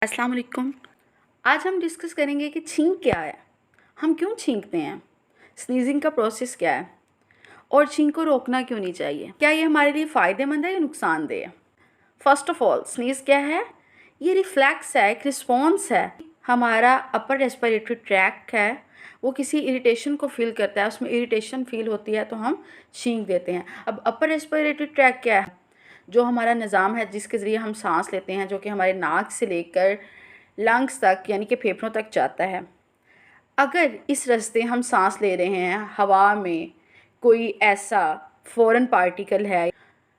अस्सलाम वालेकुम। आज हम डिस्कस करेंगे कि छींक क्या है, हम क्यों छींकते हैं, स्नीजिंग का प्रोसेस क्या है और छींक को रोकना क्यों नहीं चाहिए, क्या ये हमारे लिए फ़ायदेमंद है या नुकसानदेह है। फर्स्ट ऑफ ऑल, स्नीज़ क्या है? ये रिफ्लेक्स है, एक रिस्पॉन्स है। हमारा अपर रेस्पिरेटरी ट्रैक्ट है, वो किसी इरिटेशन को फील करता है, उसमें इरिटेशन फील होती है तो हम छींक देते हैं। अब अपर रेस्पिरेटरी ट्रैक्ट क्या है? जो हमारा निज़ाम है जिसके ज़रिए हम सांस लेते हैं, जो कि हमारे नाक से लेकर लंग्स तक यानी कि फेफड़ों तक जाता है। अगर इस रास्ते हम सांस ले रहे हैं, हवा में कोई ऐसा फ़ॉरेन पार्टिकल है,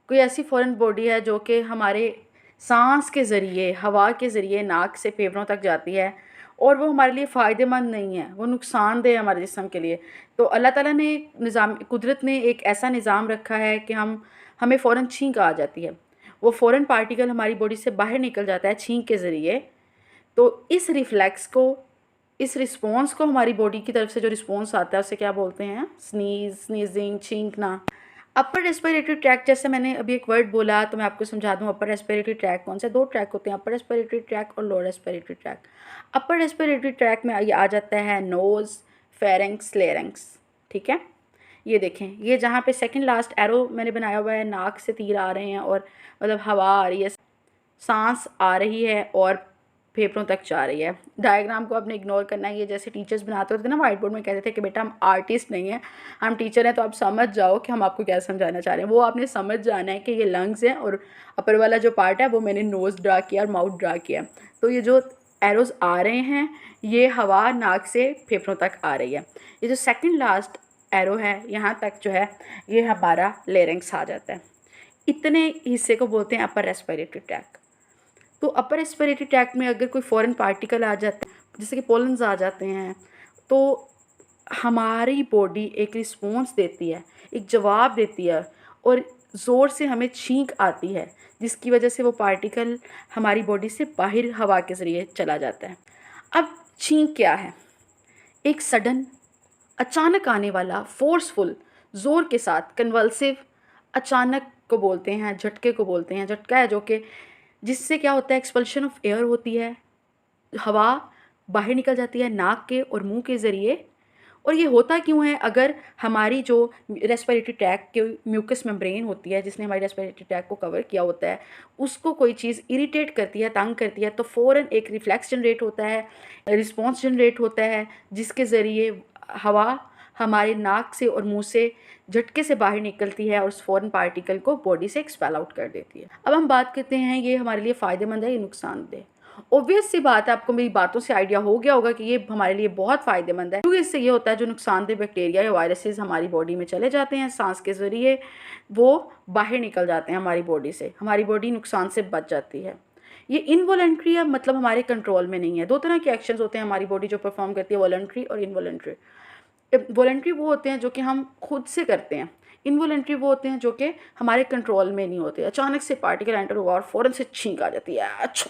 कोई ऐसी फ़ॉरेन बॉडी है जो कि हमारे सांस के ज़रिए, हवा के ज़रिए नाक से फेफड़ों तक जाती है और वो हमारे लिए फ़ायदेमंद नहीं है, वो नुकसानदेह है हमारे जिस्म के लिए, तो अल्लाह ताला ने कुदरत ने एक ऐसा निज़ाम रखा है कि हमें फ़ौरन छींक आ जाती है। वो फ़ॉरेन पार्टिकल हमारी बॉडी से बाहर निकल जाता है छींक के ज़रिए। तो इस रिफ्लेक्स को, इस रिस्पॉन्स को, हमारी बॉडी की तरफ से जो रिस्पॉन्स आता है उसे क्या बोलते हैं? स्नीजिंग, छींकना। अपर रेस्पिरेटरी ट्रैक, जैसे मैंने अभी एक वर्ड बोला तो मैं आपको समझा दूँ अपर रेस्पिरेटरी ट्रैक कौन से। दो ट्रैक होते हैं, अपर रेस्पिरेटरी ट्रैक और lower respiratory tract. Upper respiratory tract में ये आ जाता है नोज़, फेरेंक्स, लेरेंक्स। ठीक है, ये देखें, ये जहाँ पे सेकंड लास्ट एरो मैंने बनाया हुआ है, नाक से तीर आ रहे हैं और मतलब हवा आ रही है, सांस आ रही है और फेफड़ों तक जा रही है। डायग्राम को आपने इग्नोर करना है। ये जैसे टीचर्स बनाते होते थे ना वाइट बोर्ड में, कहते थे कि बेटा हम आर्टिस्ट नहीं हैं, हम टीचर हैं, तो आप समझ जाओ कि हम आपको क्या समझाना चाह रहे हैं। वो आपने समझ जाना है कि ये लंग्स हैं और अपर वाला जो पार्ट है वो मैंने नोज़ ड्रा किया और माउथ ड्रा किया। तो ये जो एरोज़ आ रहे हैं ये हवा नाक से फेफड़ों तक आ रही है। ये जो सेकेंड लास्ट एरो है यहाँ तक जो है ये हमारा लेरिंग्स आ जाता है। इतने हिस्से को बोलते हैं अपर रेस्पिरेटरी ट्रैक। तो अपर रेस्पिरेटरी ट्रैक्ट में अगर कोई फॉरेन पार्टिकल आ जाते हैं, जैसे कि पोलन्स आ जाते हैं, तो हमारी बॉडी एक रिस्पॉन्स देती है, एक जवाब देती है और ज़ोर से हमें छींक आती है, जिसकी वजह से वो पार्टिकल हमारी बॉडी से बाहर हवा के ज़रिए चला जाता है। अब छींक क्या है? एक सडन, अचानक आने वाला, फोर्सफुल, ज़ोर के साथ, कन्वल्सिव, अचानक को बोलते हैं, झटके को बोलते हैं। झटका है जो कि जिससे क्या होता है, एक्सपल्शन ऑफ एयर होती है, हवा बाहर निकल जाती है नाक के और मुंह के ज़रिए। और ये होता क्यों है? अगर हमारी जो रेस्पिरेटरी ट्रैक के म्यूकस मेम्ब्रेन होती है, जिसने हमारी रेस्पिरेटरी ट्रैक को कवर किया होता है, उसको कोई चीज़ इरिटेट करती है, तंग करती है, तो फ़ौरन एक रिफ्लेक्स जनरेट होता है, रिस्पॉन्स जनरेट होता है, जिसके ज़रिए हवा हमारे नाक से और मुंह से झटके से बाहर निकलती है और उस फॉरेन पार्टिकल को बॉडी से एक्सपेल आउट कर देती है। अब हम बात करते हैं ये हमारे लिए फ़ायदेमंद है या नुकसानदेह। ऑब्वियस सी बात है, आपको मेरी बातों से आइडिया हो गया होगा कि ये हमारे लिए बहुत फ़ायदेमंद है, क्योंकि इससे ये होता है जो नुकसानदेह बैक्टीरिया या वायरसेस हमारी बॉडी में चले जाते हैं सांस के ज़रिए, वो बाहर निकल जाते हैं हमारी बॉडी से, हमारी बॉडी नुकसान से बच जाती है। ये इनवॉलंट्री है, मतलब हमारे कंट्रोल में नहीं है। दो तरह के एक्शंस होते हैं हमारी बॉडी जो परफॉर्म करती है, वॉलंट्री और इनवॉलंट्री। वॉलंटरी वो होते हैं जो कि हम खुद से करते हैं, इनवॉलंटरी वो होते हैं जो कि हमारे कंट्रोल में नहीं होते। अचानक से पार्टिकल एंटर हुआ और फ़ौरन से छींक आ जाती है। अच्छा,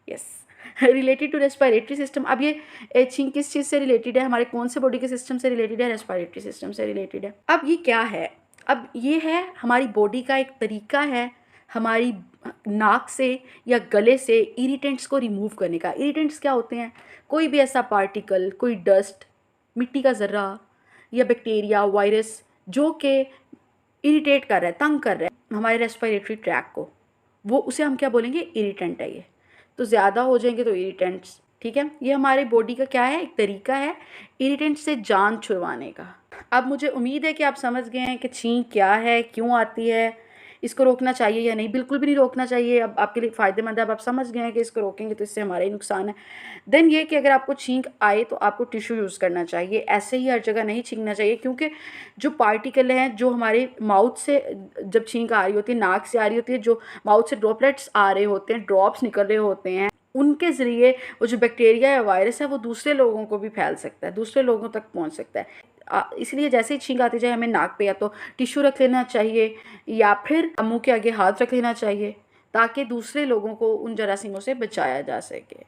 yes, related to respiratory system. अब ये छींक किस चीज़ से रिलेटेड है? हमारे कौन से बॉडी के सिस्टम से रिलेटेड है? रेस्पिरेटरी सिस्टम से रिलेटेड है। अब ये क्या है? अब ये है हमारी बॉडी का एक तरीका है हमारी नाक से या गले से इरिटेंट्स को रिमूव करने का। इरिटेंट्स क्या होते हैं? कोई भी ऐसा पार्टिकल, कोई डस्ट, मिट्टी का ज़र्रा या बैक्टीरिया, वायरस जो कि इरिटेट कर रहा है, तंग कर रहा है हमारे रेस्पिरेटरी ट्रैक को, वो उसे हम क्या बोलेंगे? इरिटेंट है ये। तो ज़्यादा हो जाएंगे तो इरिटेंट्स। ठीक है, ये हमारे बॉडी का क्या है? एक तरीका है इरिटेंट से जान छुड़वाने का। अब मुझे उम्मीद है कि आप समझ गए हैं कि छींक क्या है, क्यों आती है, इसको रोकना चाहिए या नहीं। बिल्कुल भी नहीं रोकना चाहिए। अब आपके लिए फ़ायदेमंद है, अब आप समझ गए हैं कि इसको रोकेंगे तो इससे हमारा ही नुकसान है। देन ये कि अगर आपको छींक आए तो आपको टिश्यू यूज़ करना चाहिए, ऐसे ही हर जगह नहीं छींकना चाहिए, क्योंकि जो पार्टिकल हैं जो हमारे माउथ से जब छींक आ रही होती है, नाक से आ रही होती है, जो माउथ से ड्रॉपलेट्स आ रहे होते हैं, ड्रॉप्स निकल रहे होते हैं, उनके ज़रिए वो जो बैक्टीरिया या वायरस है वो दूसरे लोगों को भी फैल सकता है, दूसरे लोगों तक पहुंच सकता है। इसलिए जैसे ही छींक आती जाए हमें नाक पे या तो टिश्यू रख लेना चाहिए या फिर मुंह के आगे हाथ रख लेना चाहिए, ताकि दूसरे लोगों को उन जरासीमों से बचाया जा सके।